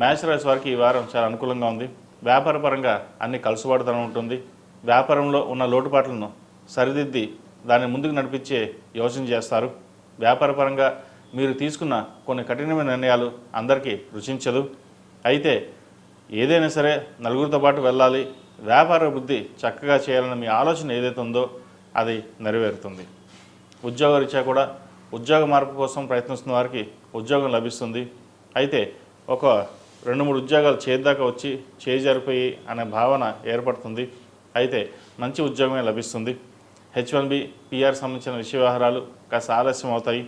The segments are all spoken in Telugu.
మేష రాశి వారికి ఈ వారం చాలా అనుకూలంగా ఉంది. వ్యాపారపరంగా అన్ని కలుసుబాటుతనం ఉంటుంది. వ్యాపారంలో ఉన్న లోటుపాట్లను సరిదిద్ది దాన్ని ముందుకు నడిపించే యోచన చేస్తారు. వ్యాపారపరంగా మీరు తీసుకున్న కొన్ని కఠినమైన నిర్ణయాలు అందరికీ రుచించదు. అయితే ఏదైనా సరే నలుగురితో పాటు వెళ్ళాలి, వ్యాపార వృద్ధి చక్కగా చేయాలన్న మీ ఆలోచన ఏదైతే ఉందో అది నెరవేరుతుంది. ఉద్యోగరీత్యా కూడా ఉద్యోగ మార్పు కోసం ప్రయత్నిస్తున్న వారికి ఉద్యోగం లభిస్తుంది. అయితే ఒక 2-3 ఉద్యోగాలు చేద్దాకా వచ్చి చేజారిపోయి అనే భావన ఏర్పడుతుంది. అయితే మంచి ఉద్యోగమే లభిస్తుంది. H1B, PR సంబంధించిన విషయ వ్యవహారాలు కాస్త ఆలస్యం అవుతాయి.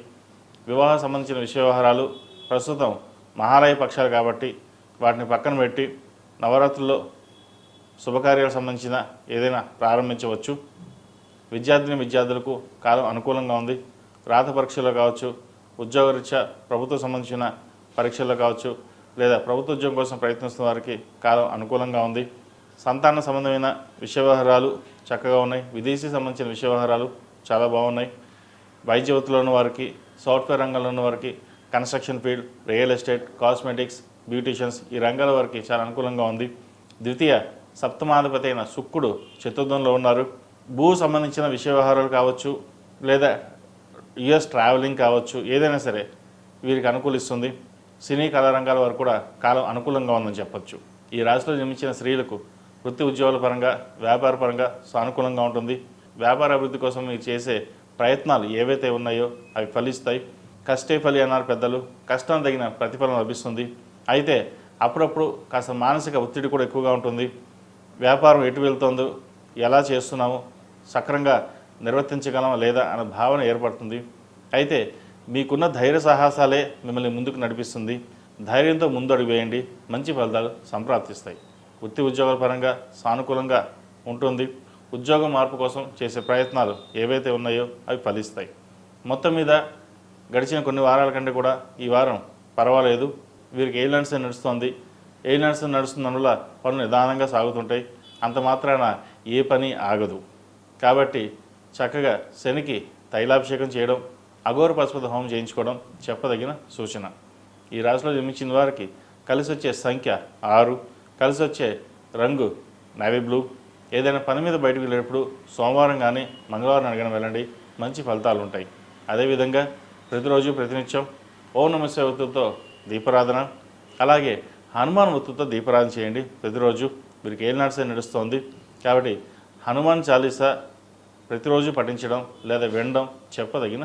వివాహ సంబంధించిన విషయ వ్యవహారాలు ప్రస్తుతం మహాలయ పక్షాలు కాబట్టి వాటిని పక్కన పెట్టి నవరాత్రుల్లో శుభకార్యాలకు సంబంధించిన ఏదైనా ప్రారంభించవచ్చు. విద్యార్థులకు కాలం అనుకూలంగా ఉంది. రాత పరీక్షల్లో కావచ్చు, ఉద్యోగరీత్యా ప్రభుత్వ సంబంధించిన పరీక్షల్లో కావచ్చు, లేదా ప్రభుత్వ ఉద్యోగం కోసం ప్రయత్నిస్తున్న వారికి కాలం అనుకూలంగా ఉంది. సంతాన సంబంధమైన విషయ వ్యవహారాలు చక్కగా ఉన్నాయి. విదేశీ సంబంధించిన విషయ వ్యవహారాలు చాలా బాగున్నాయి. వైద్య వృత్తిలో ఉన్న వారికి, సాఫ్ట్వేర్ రంగంలో ఉన్న వారికి, construction field, real estate, cosmetics, beauticians ఈ రంగాల వారికి చాలా అనుకూలంగా ఉంది. ద్వితీయ సప్తమాధిపతి అయిన శుక్రుడు చతుర్థంలో ఉన్నారు. భూ సంబంధించిన విషయ వ్యవహారాలు కావచ్చు, లేదా యుఎస్ ట్రావెలింగ్ కావచ్చు, ఏదైనా సరే వీరికి అనుకూలిస్తుంది. సినీ కళారంగాల వారు కూడా కాలం అనుకూలంగా ఉందని చెప్పొచ్చు. ఈ రాశిలో జన్మించిన స్త్రీలకు వృత్తి ఉద్యోగాల పరంగా, వ్యాపార పరంగా సానుకూలంగా ఉంటుంది. వ్యాపార అభివృద్ధి కోసం మీరు చేసే ప్రయత్నాలు ఏవైతే ఉన్నాయో అవి ఫలిస్తాయి. కష్టే ఫలి అన్నారు పెద్దలు. కష్టం తగిన ప్రతిఫలం లభిస్తుంది. అయితే అప్పుడప్పుడు కాస్త మానసిక ఒత్తిడి కూడా ఎక్కువగా ఉంటుంది. వ్యాపారం ఎటు వెళ్తుందో, ఎలా చేస్తున్నామో సక్రంగా నిర్వర్తించగలమా లేదా అనే భావన ఏర్పడుతుంది. అయితే మీకున్న ధైర్య సాహసాలే మిమ్మల్ని ముందుకు నడిపిస్తుంది. ధైర్యంతో ముందు అడుగు వేయండి, మంచి ఫలితాలు సంప్రాప్తిస్తాయి. వృత్తి ఉద్యోగాల పరంగా సానుకూలంగా ఉంటుంది. ఉద్యోగం మార్పు కోసం చేసే ప్రయత్నాలు ఏవైతే ఉన్నాయో అవి ఫలిస్తాయి. మొత్తం మీద గడిచిన కొన్ని వారాల కంటే కూడా ఈ వారం పర్వాలేదు. వీరికి ఏ నడుస్తుంది నడుస్తున్నందువల్ల పనులు నిదానంగా సాగుతుంటాయి. అంత మాత్రాన ఏ పని ఆగదు. కాబట్టి చక్కగా శనికి తైలాభిషేకం చేయడం, అఘోర పశుపతి హోమం చేయించుకోవడం చెప్పదగిన సూచన. ఈ రాశిలో జన్మించిన వారికి కలిసి వచ్చే సంఖ్య 6, కలిసి వచ్చే రంగు నేవీ బ్లూ. ఏదైనా పని మీద బయటకు వెళ్ళేటప్పుడు సోమవారం కానీ మంగళవారం అడగడం వెళ్ళండి, మంచి ఫలితాలు ఉంటాయి. అదేవిధంగా ప్రతిరోజు ప్రతినిత్యం ఓం నమః శివాయ ఒత్తులతో దీపారాధన, అలాగే హనుమాన్ ఒత్తులతో దీపారాధన చేయండి ప్రతిరోజు. వీరికి ఏలినాటి నడుస్తోంది కాబట్టి హనుమాన్ చాలీసా ప్రతిరోజు పఠించడం లేదా వినడం చెప్పదగిన